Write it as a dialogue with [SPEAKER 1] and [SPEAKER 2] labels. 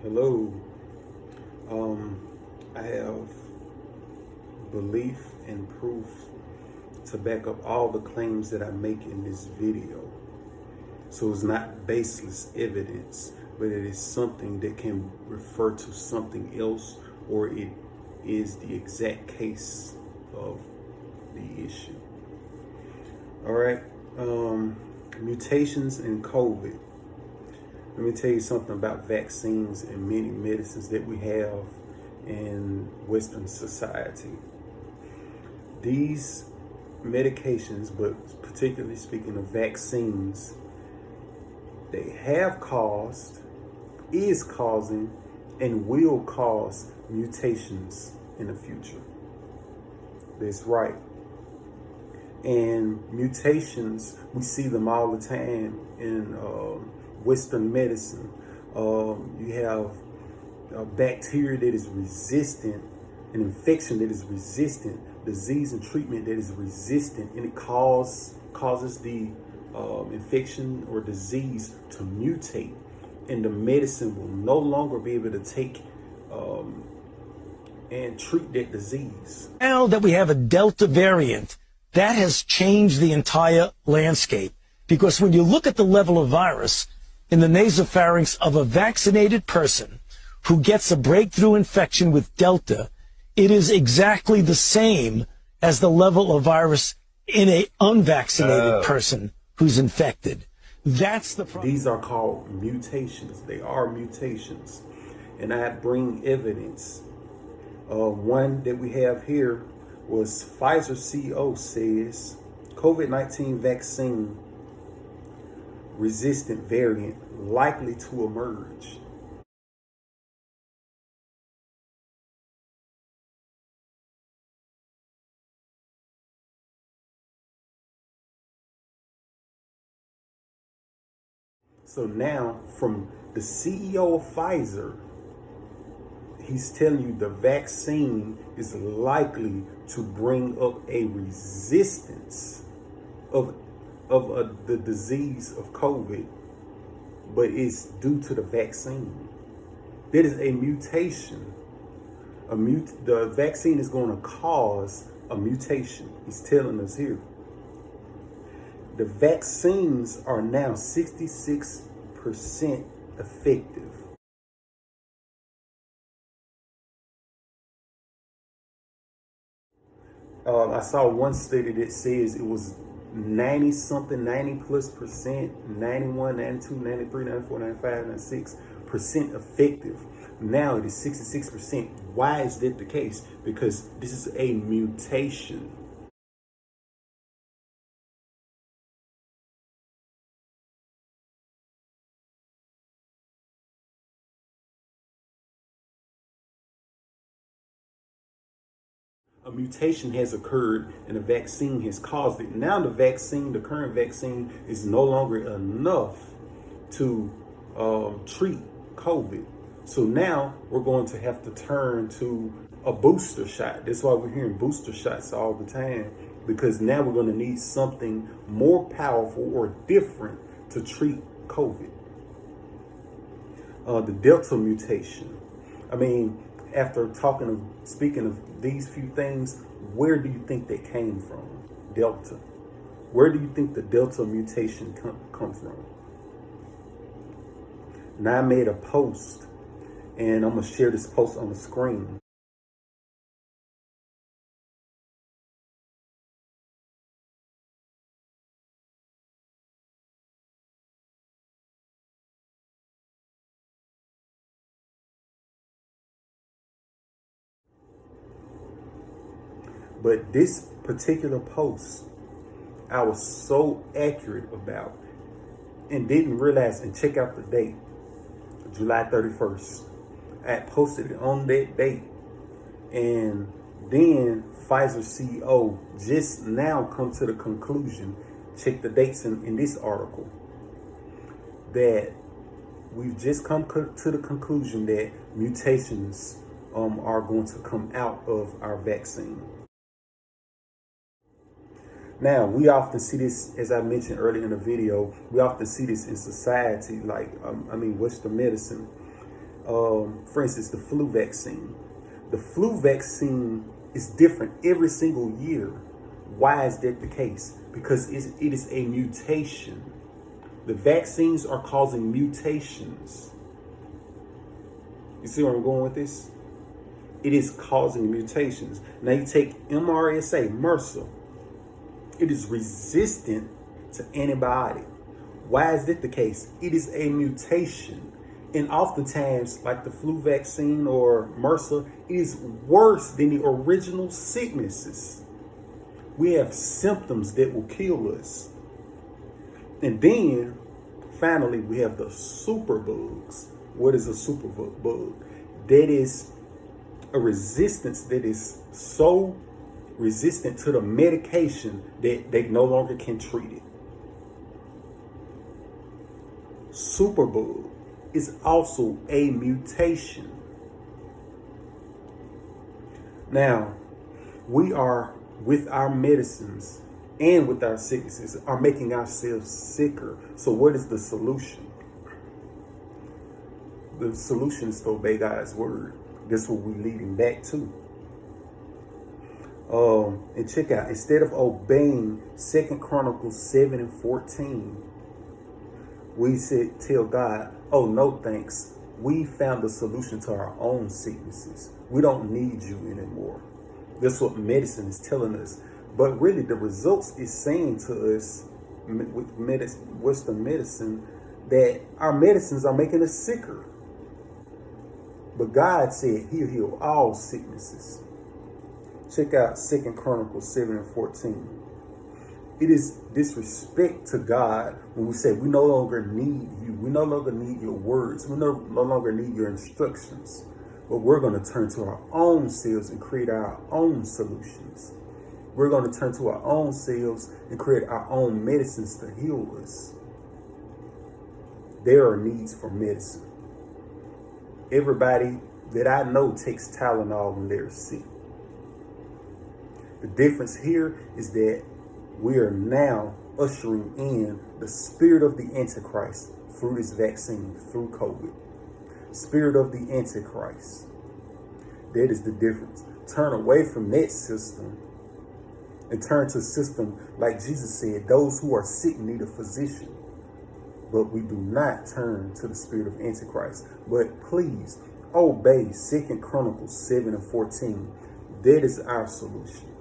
[SPEAKER 1] Hello. I have belief and proof to back up all the claims that I make in this video. So it's not baseless evidence, but it is something that can refer to something else, or it is the exact case of the issue. All right. Mutations in COVID. Let me tell you something about vaccines and many medicines that we have in Western society. These medications, but particularly speaking of vaccines, they have caused, is causing, and will cause mutations in the future. That's right. And mutations, we see them all the time in Western medicine. You have a bacteria that is resistant, an infection that is resistant, disease and treatment that is resistant, and it causes the infection or disease to mutate, and the medicine will no longer be able to take and treat that disease.
[SPEAKER 2] Now that we have a Delta variant, that has changed the entire landscape, because when you look at the level of virus in the nasopharynx of a vaccinated person who gets a breakthrough infection with Delta, it is exactly the same as the level of virus in an unvaccinated person who's infected. That's the problem.
[SPEAKER 1] These are called mutations. They are mutations. And I bring evidence. One that we have here was Pfizer CEO says COVID-19 vaccine resistant variant likely to emerge. So now, from the CEO of Pfizer, he's telling you the vaccine is likely to bring up a resistance of the disease of COVID, but it's due to the vaccine. That is a mutation. The vaccine is going to cause a mutation. He's telling us here. The vaccines are now 66% effective. I saw one study that says it was 90 plus percent, 91, 92, 93, 94, 95, 96% effective. Now it is 66%. Why is that the case? Because this is a mutation. A mutation has occurred and a vaccine has caused it. Now the current vaccine is no longer enough to treat COVID. So now we're going to have to turn to a booster shot. That's why we're hearing booster shots all the time, because now we're going to need something more powerful or different to treat COVID. The Delta mutation. I mean, after speaking of these few things, where do you think that came from? Delta. Where do you think the Delta mutation come from? Now I made a post, and I'm gonna share this post on the screen. But this particular post, I was so accurate about and didn't realize, and check out the date, July 31st. I had posted it on that date. And then Pfizer CEO just now come to the conclusion, check the dates in this article, that we've just come to the conclusion that mutations are going to come out of our vaccine. Now, we often see this, as I mentioned earlier in the video, we often see this in society, like, Western medicine. For instance, the flu vaccine. The flu vaccine is different every single year. Why is that the case? Because it is a mutation. The vaccines are causing mutations. You see where I'm going with this? It is causing mutations. Now you take MRSA, MRSA. It is resistant to antibiotic. Why is that the case? It is a mutation. And oftentimes, like the flu vaccine or MRSA, it is worse than the original sicknesses. We have symptoms that will kill us. And then, finally, we have the superbugs. What is a superbug? That is a resistance that is so resistant to the medication that they no longer can treat it. Superbug is also a mutation. Now, we are, with our medicines and with our sicknesses, are making ourselves sicker. So what is the solution? The solution is to obey God's word. That's what we're leading back to. And check out, instead of obeying 2 Chronicles 7 and 14, we said, tell God, oh, no thanks. We found a solution to our own sicknesses. We don't need you anymore. That's what medicine is telling us. But really, the results is saying to us with Western medicine that our medicines are making us sicker. But God said he'll heal all sicknesses. Check out 2 Chronicles 7 and 14. It is disrespect to God when we say we no longer need you. We no longer need your words. We no longer need your instructions. But we're going to turn to our own selves and create our own solutions. We're going to turn to our own selves and create our own medicines to heal us. There are needs for medicine. Everybody that I know takes Tylenol when they're sick. The difference here is that we are now ushering in the spirit of the Antichrist through this vaccine, through COVID. Spirit of the Antichrist. That is the difference. Turn away from that system and turn to a system like Jesus said, those who are sick need a physician. But we do not turn to the spirit of Antichrist. But please obey 2 Chronicles 7 and 14. That is our solution.